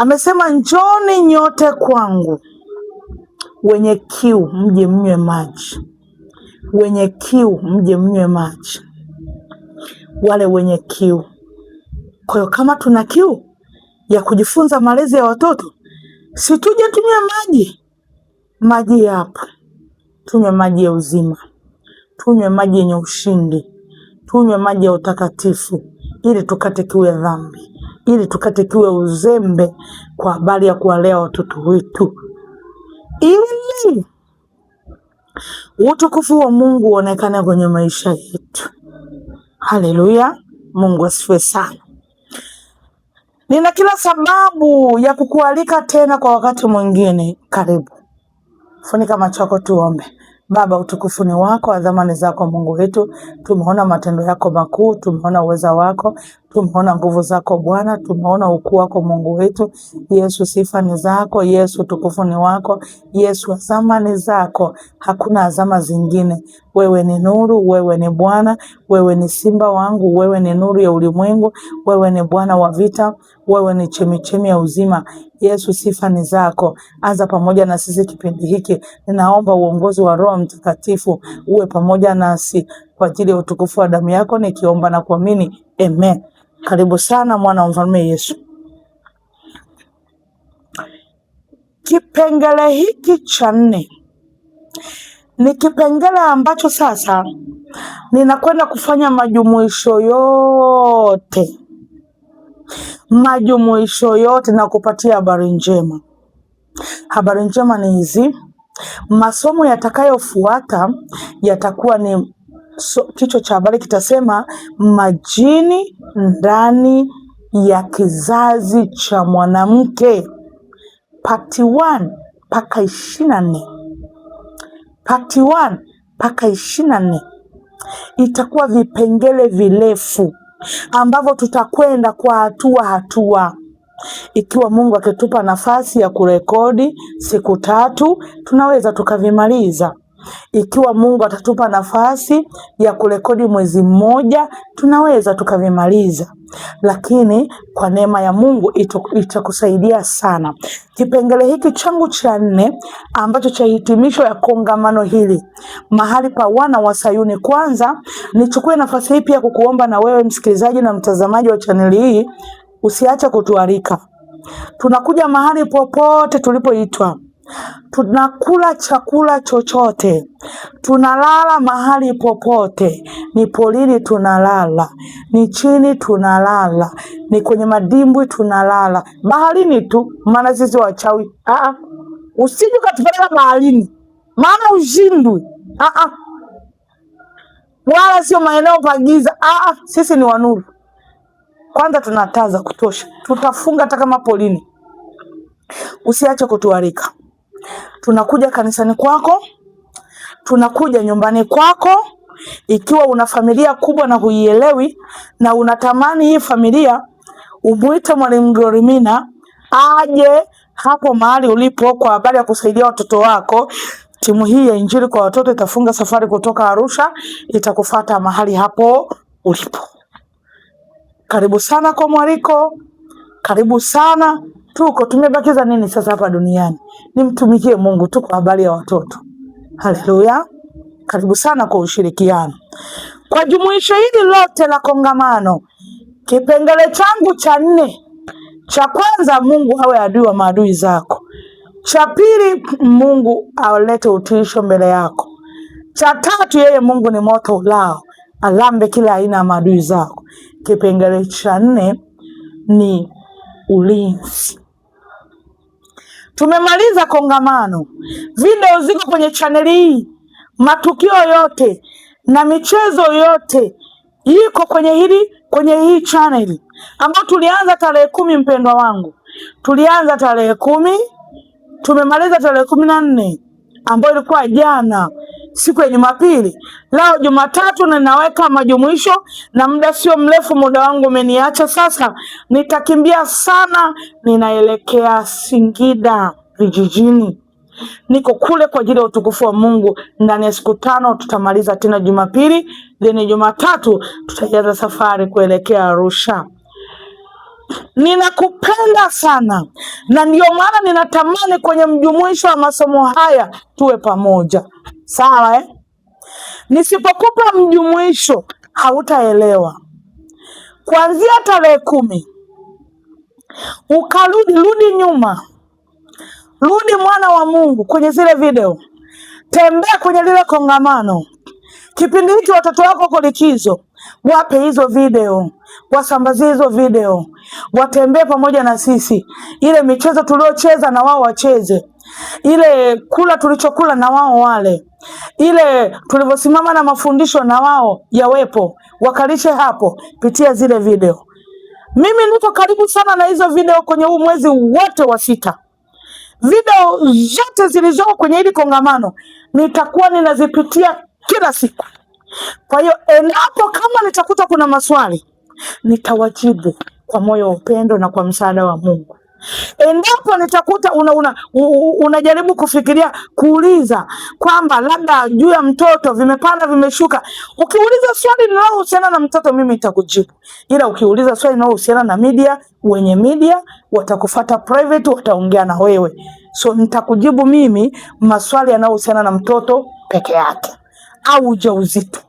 Amesema njoni nyote kwangu, wenye kiu mje mnywe maji. Wenye kiu mje mnywe maji. Wale wenye kiu. Kwa hiyo kama tuna kiu ya kujifunza malezi ya watoto, si tuje tunywe maji. Maji yapo. Tunywe maji ya uzima. Tunywe maji yenye ushindi. Tunywe maji ya utakatifu, ili tukate kiu ya dhambi, ili tukate kiu ya uzembe kwa habari ya kuwalea watoto wetu, ili utukufu wa Mungu uonekane kwenye maisha yetu. Haleluya. Mungu asifiwe sana. Nina kila sababu ya kukualika tena kwa wakati mwingine. Karibu. Funika macho yako tuombe. Baba, utukufu ni wako, adhamani zako Mungu wetu. Tumeona matendo yako makuu, tumeona uweza wako, tumeona nguvu zako Bwana, tumeona ukuu wako Mungu wetu. Yesu, sifa ni zako. Yesu, utukufu ni wako. Yesu, azama ni zako. Hakuna azama zingine. Wewe ni nuru, wewe ni Bwana, wewe ni simba wangu, wewe ni nuru ya ulimwengu, wewe ni Bwana wa vita, wewe ni chemichemi ya uzima. Yesu, sifa ni zako. Anza pamoja na sisi kipindi hiki. Ninaomba uongozi wa Roho Mtakatifu uwe pamoja nasi kwa ajili ya utukufu wa damu yako, nikiomba na kuamini. Amen. Karibu sana mwana wa mfalme Yesu. Kipengele hiki cha 4 ni kipengele ambacho sasa ninakwenda kufanya majumuisho yote na kupatia habari njema. Habari njema ni hizi. Masomo yatakayofuata yatakuwa ni kichwa cha habari kitasema majini ndani ya kizazi cha mwanamke, part 1 mpaka 24. Part 1 mpaka 24 itakuwa vipengele virefu ambavyo tutakwenda kwa hatua. Ikiwa Mungu akitupa nafasi ya kurekodi siku 3, tunaweza tukavimaliza. Ikiwa Mungu atatupa nafasi ya kurekodi mwezi mmoja, tunaweza tukavimaliza. Lakini kwa neema ya Mungu itakusaidia sana. Kipengele hiki changu cha 4 ambacho cha hitimisho ya kongamano hili, mahali pa wana wa Sayuni. Kwanza nichukue nafasi hii pia kukuomba na wewe msikilizaji na mtazamaji wa chaneli hii, usiache kutualika. Tunakuja mahali popote tulipoitwa. Tunakula chakula chochote. Tunalala mahali popote. Ni polini tunalala, ni chini tunalala, ni kwenye madimbwi tunalala, baharini tu, maana sisi wachawi. Usije ukatupeleka baharini, maana ushindwe. Wala sio maeneo pagiza. Sisi ni wanuru. Kwanza tunataza kutosha. Tutafunga hata kama polini. Usiache kutualika. Tunakuja kanisani kwako, tunakuja nyumbani kwako. Ikiwa una familia kubwa na huielewi na unatamani hii familia, umuite Mwalimu Glorimina aje hapo mahali ulipo kwa habari ya kusaidia watoto wako. Timu hii ya Injili kwa watoto itafunga safari kutoka Arusha, itakufuata mahali hapo ulipo. Karibu sana kwa mwaliko. Karibu sana. Tumebakiza nini sasa hapa duniani? Nimtumikie Mungu tu kwa habari ya watoto. Haleluya. Karibu sana kwa ushirikiano. Kwa jumuisho hili lote la kongamano, kipengele changu cha 4, cha kwanza, Mungu awe adui wa maadui zako. Cha pili, Mungu alete utiisho mbele yako. Cha 3, yeye Mungu ni moto ulao, alambe kila aina ya maadui zako. Kipengele cha 4 ni ulinzi. Tumemaliza kongamano. Video ziko kwenye chaneli hii. Matukio yote na michezo yote iko kwenye hii channel ambayo tulianza tarehe 10, mpendwa wangu. Tulianza tarehe 10, tumemaliza tarehe 14 ambayo ilikuwa jana, siku ya Jumapili. Leo Jumatatu na ninaweka majumuisho, na muda sio mrefu, muda wangu umeniacha sasa. Nitakimbia sana, ninaelekea Singida vijijini. Niko kule kwa ajili ya utukufu wa Mungu. Ndani ya siku 5 tutamaliza tena Jumapili, then Jumatatu tutaanza safari kuelekea Arusha. ninakupenda sana, na ndio maana ninatamani kwenye mjumuisho wa masomo haya tuwe pamoja. Sawa eh? Nisipokupa mjumuisho hautaelewa. Kuanzia tarehe 10 rudi nyuma, rudi mwana wa Mungu kwenye zile video, tembea kwenye lile kongamano. Kipindi hiki watoto wako wako likizo, wape hizo video, wasambazie hizo video, watembee pamoja na sisi. Ile michezo tuliocheza na wao wacheze, ile kula tulichokula na wao wale, ile tulivyosimama na mafundisho na wao yawepo, wakalishe hapo, pitia zile video. Mimi niko karibu sana na hizo video kwenye huu mwezi wote wa 6. Video zote zilizoko kwenye hili kongamano nitakuwa ninazipitia kila siku. Kwa hiyo endapo kama nitakuta kuna maswali, nitawajibu kwa moyo wa upendo na kwa msaada wa Mungu. Endapo nitakuta unajaribu kufikiria kuuliza kwamba labda juu ya mtoto vimepanda vimeshuka, ukiuliza swali linalohusiana na mtoto mimi nitakujibu. Ila ukiuliza swali linalohusiana na media, wenye media watakufuata private, wataongea na wewe. So nitakujibu mimi maswali yanayohusiana na mtoto peke yake, au ujauzito,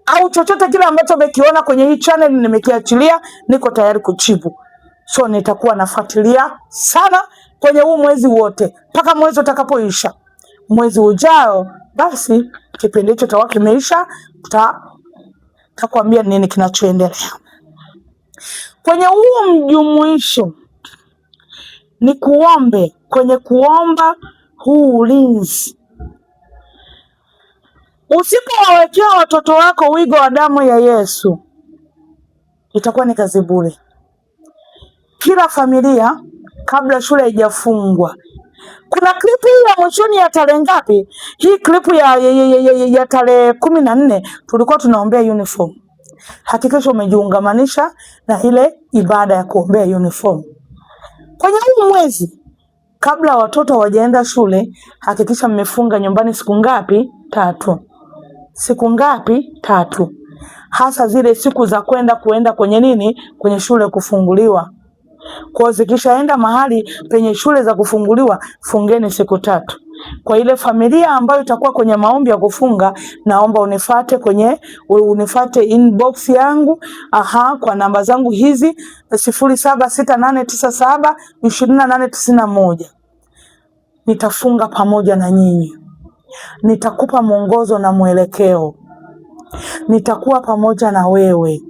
au chochote kile ambacho umekiona kwenye hii channel nimekiachilia, niko tayari kujibu. So nitakuwa nafuatilia sana kwenye huu mwezi wote mpaka mwezi utakapoisha. Mwezi ujao basi kipindi hicho tawa kimeisha, tutakwambia nini kinachoendelea. Kwenye huu mjumuisho ni kuombe, kwenye kuomba huu ulinzi. Usipowawekea watoto wako wigo wa damu ya Yesu, itakuwa ni kazi bure. Kila familia kabla shule haijafungwa, kuna klipu ya mwishoni ya tarehe ngapi? Hii klipu ya tarehe 14 tulikuwa tunaombea uniform. Hakikisha umejiungamanisha na ile ibada ya kuombea uniform. Kwenye huu mwezi kabla watoto hawajaenda shule, hakikisha mmefunga nyumbani siku ngapi? 3. Siku ngapi? 3. Hasa zile siku za kuenda kwenye nini? Kwenye shule kufunguliwa. Kwa zikishaenda mahali penye shule za kufunguliwa, fungeni siku 3. Kwa ile familia ambayo itakuwa kwenye maombi ya kufunga, naomba unifate inbox yangu kwa namba zangu hizi 0768972891. Nitafunga pamoja na nyinyi. Nitakupa mwongozo na mwelekeo. Nitakuwa pamoja na wewe.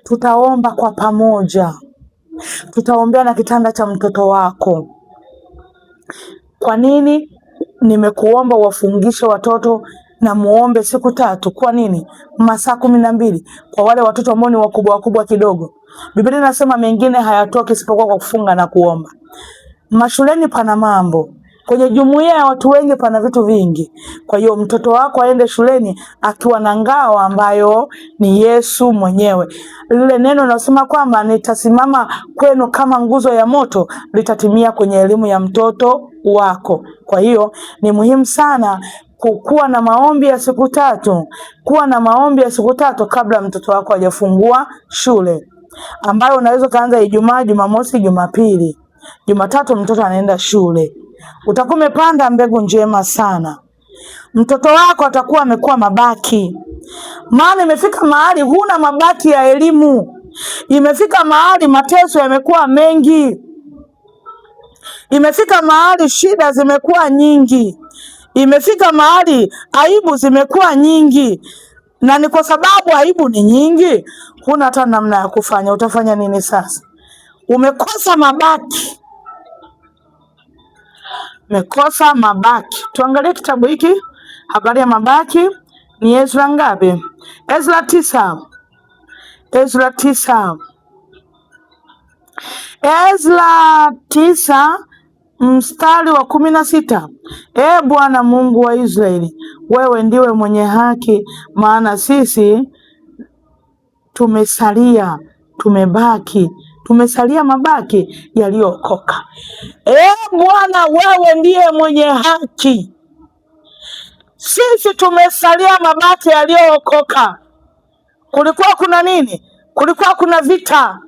Tutaomba kwa pamoja. Tutaombea na kitanda cha mtoto wako. Kwa nini nimekuomba wafungishe watoto na muombe siku 3? Kwa nini? Masaa 12 kwa wale watoto ambao ni wakubwa kidogo. Biblia inasema mengine hayatoki isipokuwa kwa kufunga na kuomba. Mashuleni pana mambo. Kwenye jumuiya ya watu wengi pana vitu vingi. Kwa hiyo mtoto wako aende shuleni akiwa na ngao ambayo ni Yesu mwenyewe. Lile neno linasema kwamba nitasimama kwenu kama nguzo ya moto, litatimia kwenye elimu ya mtoto wako. Kwa hiyo ni muhimu sana kuwa na maombi ya siku 3. Kuwa na maombi ya siku 3 kabla mtoto wako hajafungua shule, ambayo unaweza kaanza Ijumaa, Jumamosi, Jumapili. Jumatatu mtoto anaenda shule. Utakuwa umepanda mbegu njema sana. Mtoto wako atakuwa amekuwa mabaki. Maana imefika mahali huna mabaki ya elimu. Imefika mahali mateso yamekuwa mengi. Imefika mahali shida zimekuwa nyingi. Imefika mahali aibu zimekuwa nyingi. Na ni kwa sababu aibu ni nyingi, huna hata namna ya kufanya. Utafanya nini sasa? Umekosa mabaki. Mekosa mabaki. Tuangalie kitabu hiki, habari ya mabaki. Ni Ezra ngapi? Ezra 9. Ezra 9. Ezra 9 mstari wa 16. Bwana Mungu wa Israeli, wewe ndiwe mwenye haki, maana sisi tumesalia mabaki yaliyookoka. Bwana, wewe ndiye mwenye haki, sisi tumesalia mabaki yaliyookoka. Kulikuwa kuna nini? Kulikuwa kuna vita.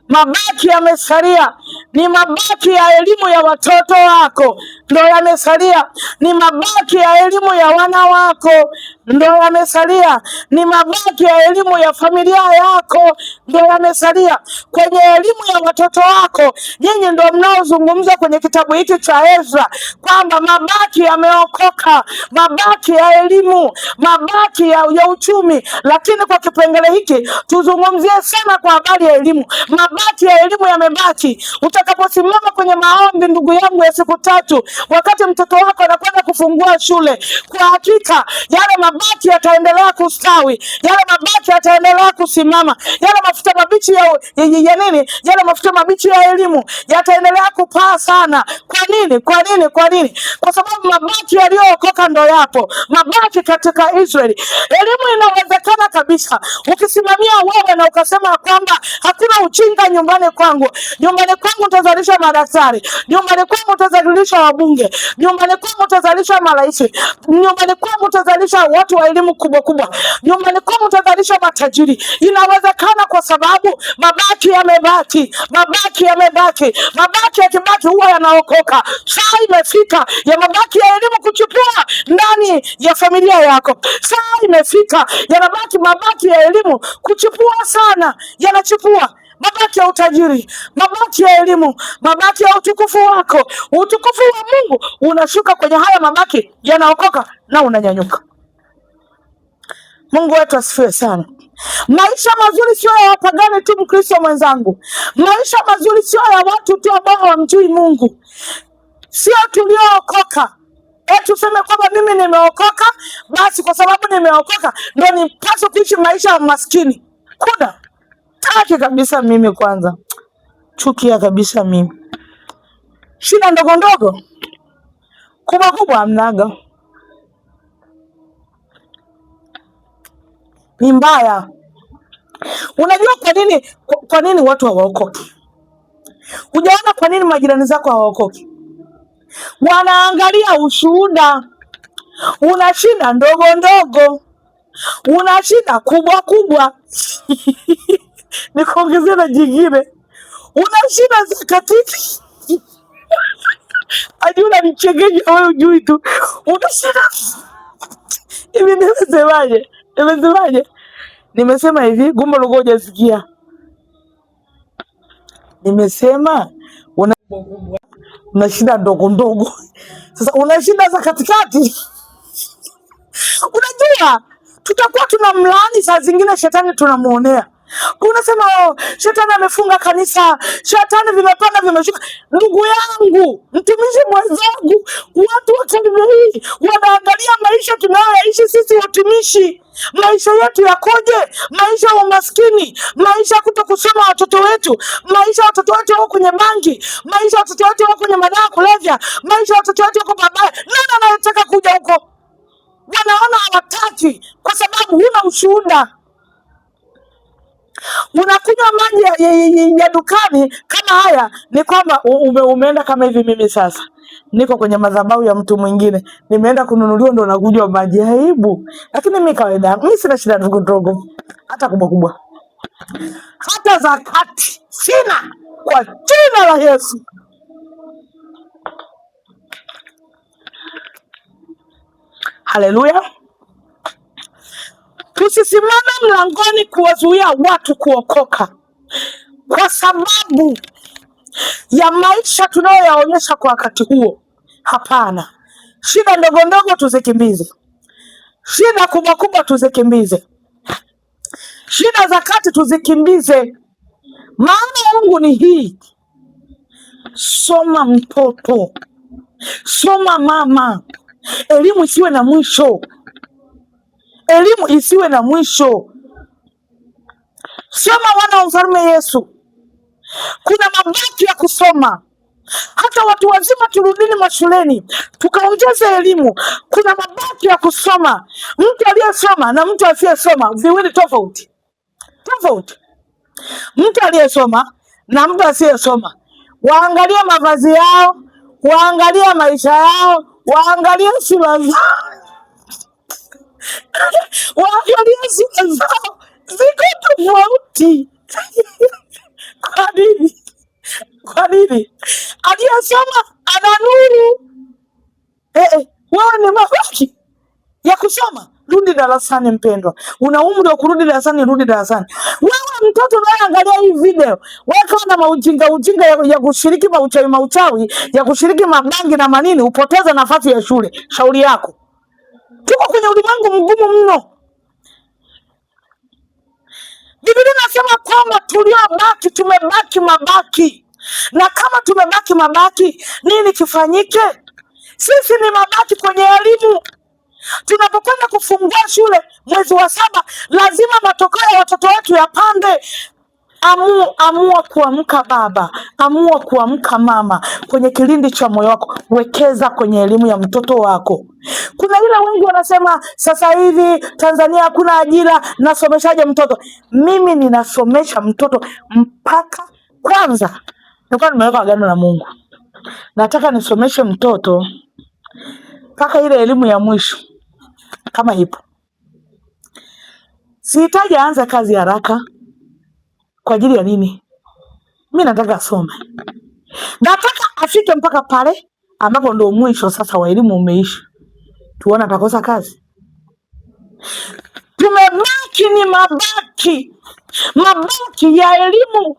mabaki yamesalia ni mabaki ya elimu ya watoto wako, ndo yamesalia. Ni mabaki ya elimu ya wana wako, ndo yamesalia. Ni mabaki ya elimu ya familia yako, ndo yamesalia. Kwenye elimu ya watoto wako, nyinyi ndo mnaozungumza kwenye kitabu hiki cha Ezra kwamba mabaki yameokoka, mabaki ya elimu, mabaki ya uchumi. Lakini kwa kipengele hiki tuzungumzie sana kwa habari ya elimu. Mabaki ya elimu yamebaki. Utakaposimama kwenye maombi, ndugu yangu, ya siku 3, wakati mtoto wako anakwenda kufungua shule, kwa hakika yale mabaki yataendelea kustawi, yale mabaki yataendelea kusimama, yale mafuta mabichi ya nini, yale mafuta mabichi ya elimu yataendelea kupaa sana. Kwa nini? Kwa nini? Kwa nini? Kwa sababu mabaki yaliyookoka ndo yapo, mabaki katika Israeli. Elimu inawezekana kabisa ukisimamia wewe na ukasema kwamba hakuna ujinga nyumbani kwangu. Nyumbani kwangu utazalisha madaktari, nyumbani kwangu utazalisha wabunge, nyumbani kwangu utazalisha marais, nyumbani kwangu utazalisha watu wa elimu kubwa kubwa, nyumbani kwangu utazalisha matajiri. Inawezekana kwa sababu mabaki yamebaki, mabaki yamebaki. Mabaki yakibaki huwa yanaokoka. Saa imefika ya mabaki ya elimu kuchukua ndani ya familia yako. Saa imefika yanabaki mabaki ya elimu kuchipua sana, yanachipua mabaki ya utajiri, mabaki ya elimu, mabaki ya utukufu wako. Utukufu wa Mungu unashuka kwenye haya mabaki, yanaokoka na unanyanyuka. Mungu wetu asifiwe sana. Maisha mazuri sio ya wapagani tu, Mkristo mwenzangu. Maisha mazuri sio ya watu tu ambao hawamjui Mungu, sio tuliookoka. Tuseme kwamba mimi nimeokoka, basi kwa sababu nimeokoka ndo nipaswe kuishi maisha ya maskini. Kuna taki kabisa mimi, kwanza chukia kabisa mimi. Shida ndogo ndogo, kubwa kubwa hamnaga. Ni mbaya. Unajua kwa nini watu hawaokoki? Hujaona kwa nini majirani zako hawaokoki? Wanaangalia ushuhuda. Una shida ndogo ndogo, una shida kubwa kubwa. Nikuongezea na jingine, una shida za katiti. Hadi unanichekesha wewe, ujui tu. Una shida hivi. Nimesemaje? Nimesema hivi, gumbo logo hujasikia. Nimesema una shida ndogo ndogo. Sasa una shida za katikati. Unajua tutakuwa tunamlaani saa zingine shetani, tunamuonea. Unasema shetani amefunga kanisa, shetani vimepanda vimeshuka. Ndugu yangu, mtumishi mwenzangu, watu wa kanisa hii wanaangalia maisha tunayoishi sisi watumishi. Maisha yetu yakoje? Maisha ya umaskini, maisha ya kutokusoma watoto wetu, maisha ya watoto wetu wako kwenye bangi, maisha ya watoto wetu wako kwenye madawa kulevya, maisha ya watoto wetu wako babaya. Nani anayetaka kuja huko? Wanaona hawataki kwa sababu huna ushuhuda. Unakunywa maji ya dukani kama haya. Ni kwamba umeenda kama hivi. Mimi sasa niko kwenye madhabahu ya mtu mwingine, nimeenda kununuliwa, ndo nakunywa maji. Aibu. Lakini mimi kawaida, mimi sina shida ndogo ndogo, hata kubwa kubwa, hata zakati sina, kwa jina la Yesu. Haleluya. Tusisimame mlangoni kuwazuia watu kuokoka kwa sababu ya maisha tunayoyaonyesha kwa wakati huo. Hapana. Shida ndogo ndogo tuzikimbize, shida kubwa kubwa tuzikimbize, shida za kati tuzikimbize. Maana Mungu ni hii: soma mtoto, soma mama, elimu isiwe na mwisho. Elimu isiwe na mwisho. Soma wana wa mfalme Yesu. Kuna mabaki ya kusoma. Hata watu wazima turudini mashuleni tukaongeze elimu. Kuna mabaki ya kusoma. Mtu aliyesoma na mtu asiyesoma viwili tofauti. Mtu aliyesoma na mtu asiyesoma, waangalie mavazi yao, waangalie maisha yao, waangalie sura zao. Waangalie sura zao ziko tofauti. Kwa nini? Kwa nini? Aliyesoma ana nuru. Wewe ni mabaki ya kusoma. Rudi darasani mpendwa. Una umri wa kurudi darasani, rudi darasani. Wewe mtoto unayeangalia hii video, wewe kama na ujinga ya kushiriki mauchawi, ya kushiriki mabangi na manini, upoteza nafasi ya shule. Shauri yako. Tuko kwenye ulimwengu mgumu mno. Biblia inasema kwamba tuliobaki tumebaki mabaki. Na kama tumebaki mabaki, nini kifanyike? Sisi ni mabaki kwenye elimu. Tunapokwenda kufungua shule mwezi wa 7, lazima matokeo ya watoto wetu yapande. Amua kuamka baba, amua kuamka mama, kwenye kilindi cha moyo wako, wekeza kwenye elimu ya mtoto wako. Kuna ile wengi wanasema sasa hivi Tanzania hakuna ajira, nasomeshaje mtoto? Mimi ninasomesha mtoto mpaka kwanza. Nilikuwa nimeweka agano na Mungu. Nataka nisomeshe mtoto mpaka ile elimu ya mwisho kama ipo. Sihitaji aanze kazi haraka. Kwa ajili ya nini? Mimi nataka asome. Nataka afike mpaka pale ambapo ndio mwisho sasa wa elimu umeisha. Tuone atakosa kazi. Tumebaki ni mabaki. Mabaki ya elimu.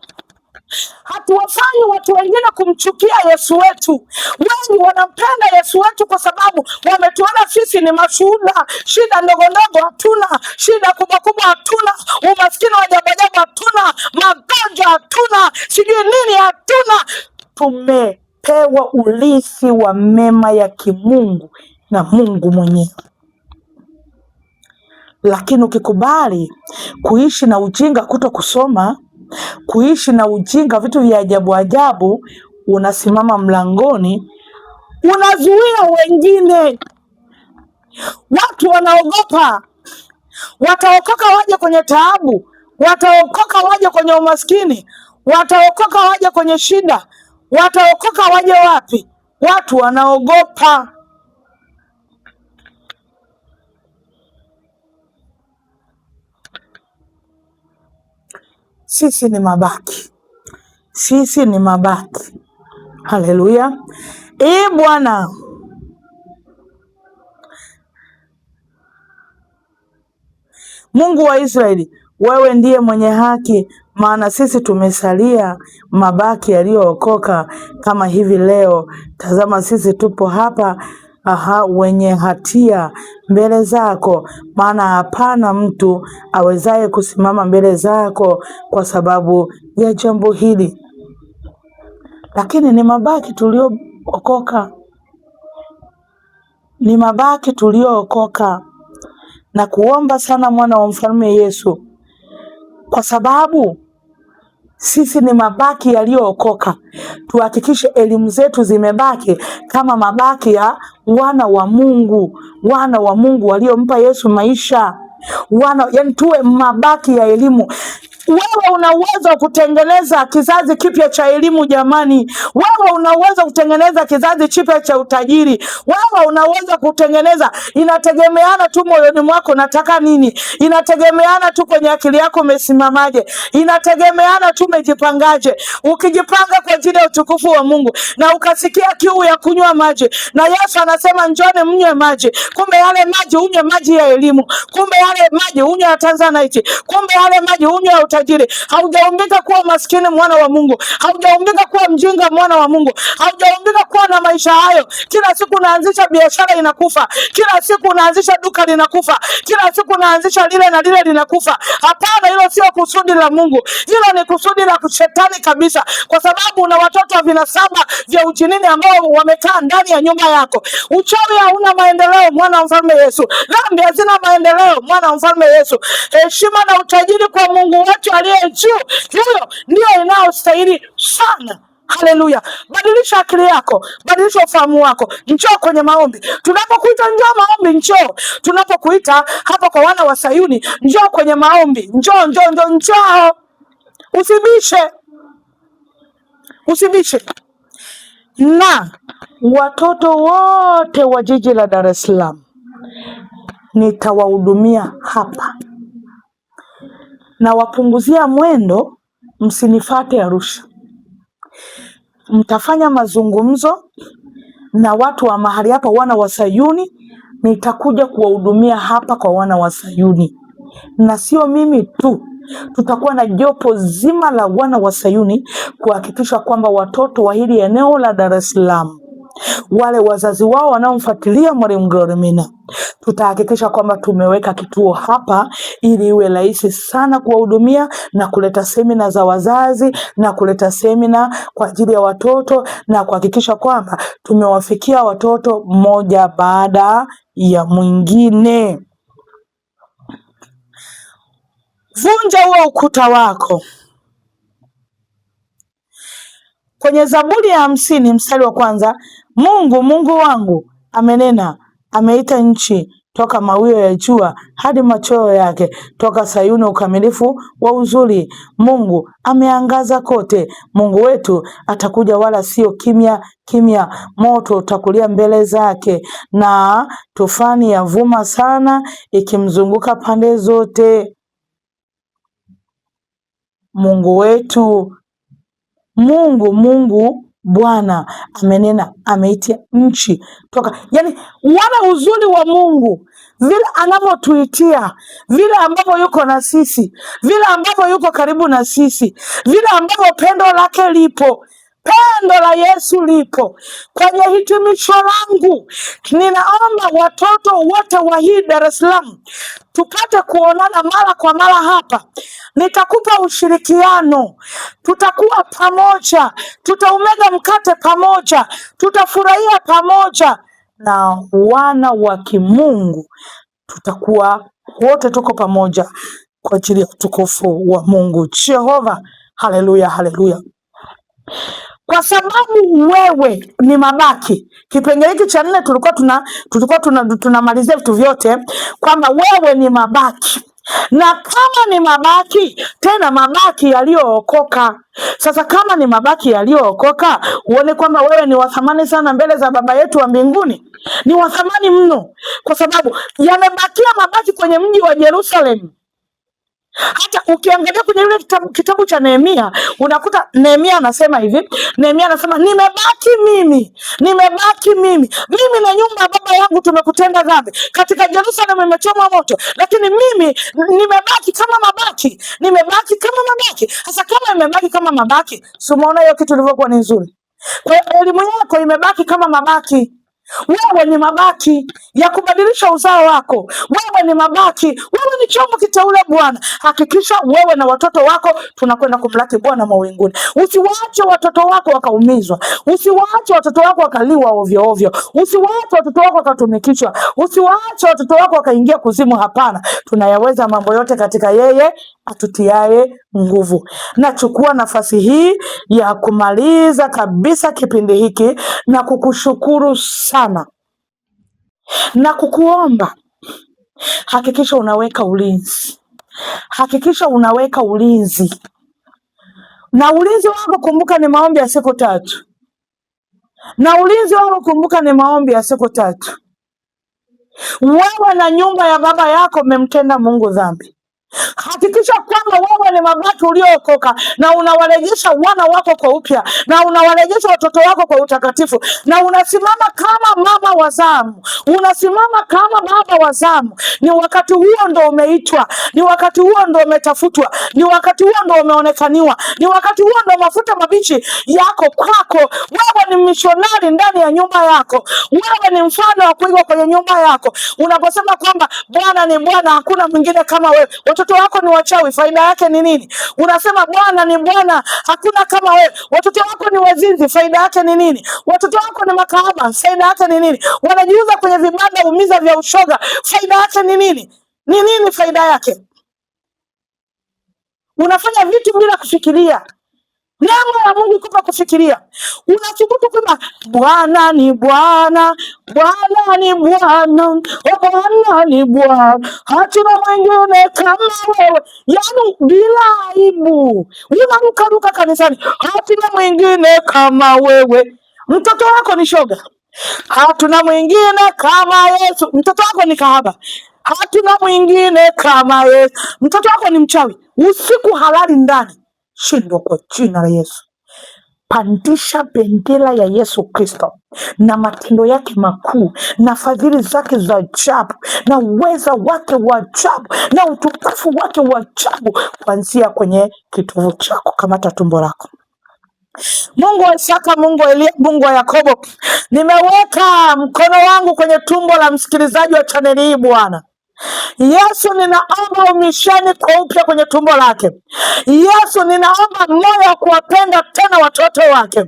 Hatuwafanyi watu wengine kumchukia Yesu wetu. Wengi wanampenda Yesu wetu kwa sababu wametuona sisi ni mashuhuda. Shida ndogo ndogo hatuna, shida kubwa kubwa hatuna, umaskini wa ajabu ajabu hatuna, magonjwa hatuna, sijui nini hatuna. Tumepewa urithi wa mema ya kimungu na Mungu mwenyewe. Lakini ukikubali kuishi na ujinga, kuto kusoma, kuishi na ujinga, vitu vya ajabu ajabu, unasimama mlangoni, unazuia wengine. Watu wanaogopa. Wataokoka waje kwenye taabu, wataokoka waje kwenye umaskini, wataokoka waje kwenye shida, wataokoka waje wapi? Watu wanaogopa. Sisi ni mabaki. Sisi ni mabaki. Haleluya. Bwana. Mungu wa Israeli, wewe ndiye mwenye haki, maana sisi tumesalia mabaki yaliyookoka kama hivi leo. Tazama sisi tupo hapa wenye hatia mbele zako, maana hapana mtu awezaye kusimama mbele zako kwa sababu ya jambo hili. Lakini ni mabaki tuliookoka. Ni mabaki tuliookoka. Na kuomba sana mwana wa mfalme Yesu, kwa sababu sisi ni mabaki yaliyookoka, tuhakikishe elimu zetu zimebaki kama mabaki ya wana wa Mungu, wana wa Mungu waliompa Yesu maisha. Yani tuwe mabaki ya elimu. Wewe una uwezo wa kutengeneza kizazi kipya cha elimu jamani. Wewe una uwezo wa kutengeneza kizazi kipya cha utajiri. Wewe una uwezo kutengeneza. Inategemeana tu moyoni mwako nataka nini. Inategemeana tu kwenye akili yako umesimamaje. Inategemeana tu umejipangaje. Ukijipanga kwa ajili ya utukufu wa Mungu na ukasikia kiu ya kunywa maji, na Yesu anasema njoni mnywe maji. Kumbe yale maji unywe maji ya elimu. Kumbe yale maji unywe ya Tanzanite. Kumbe yale maji unywe ya utajiri. Haujaumbika kuwa maskini mwana wa Mungu. Haujaumbika kuwa mjinga mwana wa Mungu. Haujaumbika kuwa na maisha hayo. Kila siku unaanzisha biashara inakufa. Kila siku unaanzisha duka linakufa. Kila siku unaanzisha lile na lile linakufa. Hapana, hilo sio kusudi la Mungu. Hilo ni kusudi la kushetani kabisa. Kwa sababu una watoto wa vinasaba vya ujinini ambao wamekaa ndani ya nyumba yako. Uchawi hauna maendeleo mwana wa mfalme Yesu. Dhambi hazina maendeleo mwana wa mfalme Yesu. Heshima na utajiri kwa Mungu wetu aliye juu, hiyo ndio inayostahili sana. Haleluya. Badilisha akili yako, badilisha ufahamu wako. Njoo kwenye maombi. Tunapokuita njoo maombi, njoo. Tunapokuita hapa kwa wana wa Sayuni, njoo kwenye maombi. Njoo. Usibishe. Na watoto wote wa jiji la Dar es Salaam nitawahudumia hapa. Na wapunguzia mwendo msinifate Arusha, mtafanya mazungumzo na watu wa mahali hapa, wana wa Sayuni. Nitakuja kuwahudumia hapa kwa wana wa Sayuni, na sio mimi tu, tutakuwa na jopo zima la wana wa Sayuni kuhakikisha kwamba watoto wa hili eneo la Dar es Salaam, wale wazazi wao wanaomfuatilia Mwalimu Glorimina, tutahakikisha kwamba tumeweka kituo hapa ili iwe rahisi sana kuwahudumia na kuleta semina za wazazi na kuleta semina kwa ajili ya watoto na kuhakikisha kwamba tumewafikia watoto mmoja baada ya mwingine. Vunja huo ukuta wako. Kwenye Zaburi ya 50 mstari wa kwanza, Mungu wangu amenena, ameita nchi toka mawio ya jua hadi machweo yake, toka Sayuni ukamilifu wa uzuri. Mungu ameangaza kote, Mungu wetu atakuja wala sio kimya kimya. Moto utakulia mbele zake, na tufani yavuma sana ikimzunguka pande zote. Mungu wetu, Mungu Bwana amenena, ameitia nchi toka. Yani wana uzuri wa Mungu, vile anavyotuitia, vile ambavyo yuko na sisi, vile ambavyo yuko karibu na sisi, vile ambavyo pendo lake lipo, pendo la Yesu lipo. Kwenye hitimisho langu, ninaomba watoto wote wa hii Dar es Salaam tupate kuonana mara kwa mara hapa. Nitakupa ushirikiano, tutakuwa pamoja, tutaumega mkate pamoja, tutafurahia pamoja, na wana wa kimungu tutakuwa wote tuko pamoja kwa ajili ya utukufu wa Mungu Jehova. Haleluya, haleluya. Kwa sababu wewe ni mabaki. Kipengele hiki cha 4 tulikuwa tunamalizia vitu vyote kwamba wewe ni mabaki. Na kama ni mabaki, tena mabaki yaliyookoka. Sasa kama ni mabaki yaliyookoka, uone kwamba wewe ni wa thamani sana mbele za Baba yetu wa mbinguni. Ni wa thamani mno, kwa sababu yamebakia mabaki kwenye mji wa Yerusalemu. Hata ukiangalia kwenye yule kitabu cha Nehemia, unakuta Nehemia anasema hivi, Nehemia anasema nimebaki mimi na nyumba ya baba yangu tumekutenda dhambi. Katika Yerusalemu imechomwa moto, lakini mimi nimebaki kama mabaki, Sasa kama imebaki kama mabaki, si umeona hiyo kitu ilivyokuwa ni nzuri? Kwa hiyo elimu yako imebaki kama mabaki. Wewe ni mabaki ya kubadilisha uzao wako. Wewe ni mabaki, wewe ni chombo kiteule Bwana. Hakikisha wewe na watoto wako tunakwenda kumlaki Bwana mawinguni. Usiwaache watoto wako wakaumizwa, usiwaache watoto wako wakaliwa ovyo ovyo, usiwaache watoto wako wakatumikishwa, usiwaache watoto wako wakaingia kuzimu. Hapana, tunayaweza mambo yote katika yeye atutiaye nguvu. Nachukua nafasi hii ya kumaliza kabisa kipindi hiki na kukushukuru sana na kukuomba, hakikisha unaweka ulinzi, na ulinzi wako kumbuka ni maombi ya siku 3, Wewe na nyumba ya baba yako mmemtenda Mungu dhambi. Hakikisha kwamba wewe ni mabaki uliookoka na unawarejesha wana wako kwa upya, na unawarejesha watoto wako kwa utakatifu, na unasimama kama mama wa zamu, unasimama kama baba wa zamu. Ni wakati huo ndo umeitwa, ni wakati huo ndo umetafutwa, ni wakati huo ndo umeonekaniwa, ni wakati huo ndo mafuta mabichi yako kwako. Wewe ni mishonari ndani ya nyumba yako, wewe ni mfano wa kuigwa kwenye nyumba yako. Unaposema kwamba Bwana ni Bwana, hakuna mwingine kama wewe, watoto wako ni wachawi, faida yake ni nini? Unasema Bwana ni Bwana, hakuna kama wewe, watoto wako ni wazinzi, faida yake ni nini? Watoto wako ni makahaba, faida yake ni nini? Wanajiuza kwenye vibanda umiza vya ushoga, faida yake ni nini? Ni nini faida yake? Unafanya vitu bila kufikiria. Neema ya Mungu ikupa kufikiria. Unathubutu kwamba Bwana ni Bwana, Bwana ni Bwana, Bwana ni Bwana, hatuna mwingine kama wewe. Yaani bila aibu unarukaruka kanisani, hatuna mwingine kama wewe. Mtoto wako ni shoga, hatuna mwingine kama Yesu. Mtoto wako ni kahaba, hatuna mwingine kama Yesu. Mtoto wako ni mchawi, usiku halali ndani, shindwa kwa jina la Yesu. Pandisha bendera ya Yesu Kristo na matendo yake makuu na fadhili zake za ajabu na uweza wake wa ajabu na utukufu wake wa ajabu kuanzia kwenye kitovu chako. Kamata tumbo lako. Mungu wa Isaka, Mungu wa Elia, Mungu wa Yakobo, nimeweka mkono wangu kwenye tumbo la msikilizaji wa chaneli hii Bwana. Yesu, ninaomba umishani kwa upya kwenye tumbo lake. Yesu, ninaomba moyo wa kuwapenda tena watoto wake.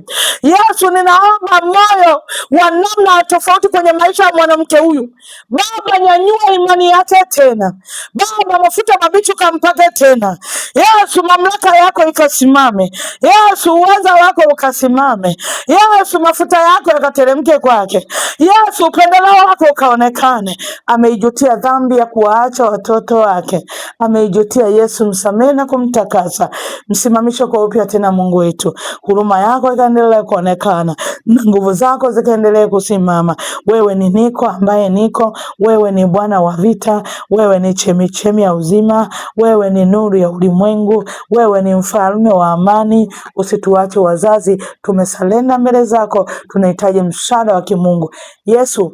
Yesu, ninaomba moyo wa namna tofauti kwenye maisha ya mwanamke huyu. Baba, nyanyua imani yake tena. Baba, mafuta mabichi kampake tena. Yesu, mamlaka yako ikasimame. Yesu, uweza wako ukasimame. Yesu, mafuta yako yakateremke kwake. Yesu, upendeleo wako ukaonekane. Ameijutia dhambi ya kuwaacha watoto wake. Ameijutia. Yesu, msamehe na kumtakasa. Msimamishe kwa upya tena Mungu wetu. Huruma yako ikaendelee kuonekana na nguvu zako zikaendelee kusimama. Wewe ni niko ambaye niko. Wewe ni Bwana wa vita. Wewe ni chemichemi ya uzima. Wewe ni nuru ya ulimwengu. Wewe ni mfalme wa amani. Usituache wazazi, tumesalenda mbele zako. Tunahitaji msaada wa kimungu. Yesu,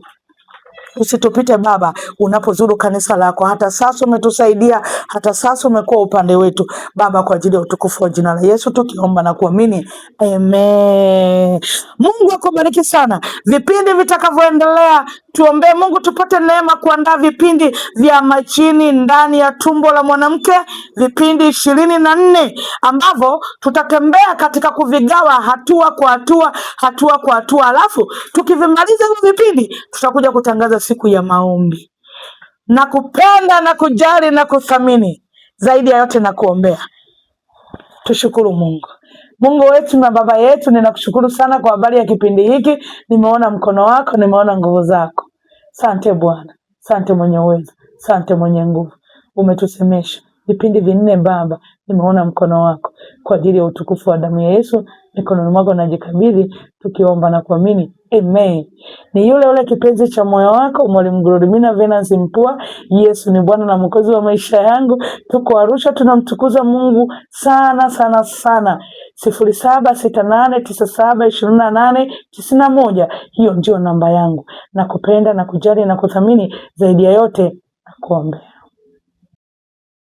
usitupite Baba unapozuru kanisa lako. Hata sasa umetusaidia, hata sasa umekuwa upande wetu Baba, kwa ajili ya utukufu wa jina la Yesu tukiomba na kuamini, amen. Mungu akubariki sana. Vipindi vitakavyoendelea, tuombee Mungu tupate neema kuandaa vipindi vya majini ndani ya tumbo la mwanamke, vipindi 24 ambavyo tutatembea katika kuvigawa hatua kwa hatua, hatua kwa hatua. Alafu tukivimaliza hivyo vipindi, tutakuja kutangaza siku ya maombi. Na kupenda na kujali na kuthamini zaidi ya yote na kuombea. Tushukuru Mungu. Mungu wetu na Baba yetu, ninakushukuru sana kwa habari ya kipindi hiki. Nimeona mkono wako, nimeona nguvu zako. Asante Bwana, asante mwenye uwezo, asante mwenye nguvu. Umetusemesha vipindi 4 Baba, nimeona mkono wako. Kwa ajili ya utukufu wa damu ya Yesu, mikononi mwako najikabidhi tukiomba na kuamini, amen. Ni yule kipenzi cha moyo wako, Mwalimu Glorimina Venance Mpua. Yesu ni Bwana na Mwokozi wa maisha yangu. Tuko Arusha, tunamtukuza Mungu sana sana sana. 0768972891. Hiyo ndio namba yangu. Nakupenda na kujali na kuthamini zaidi ya yote, nakuombea.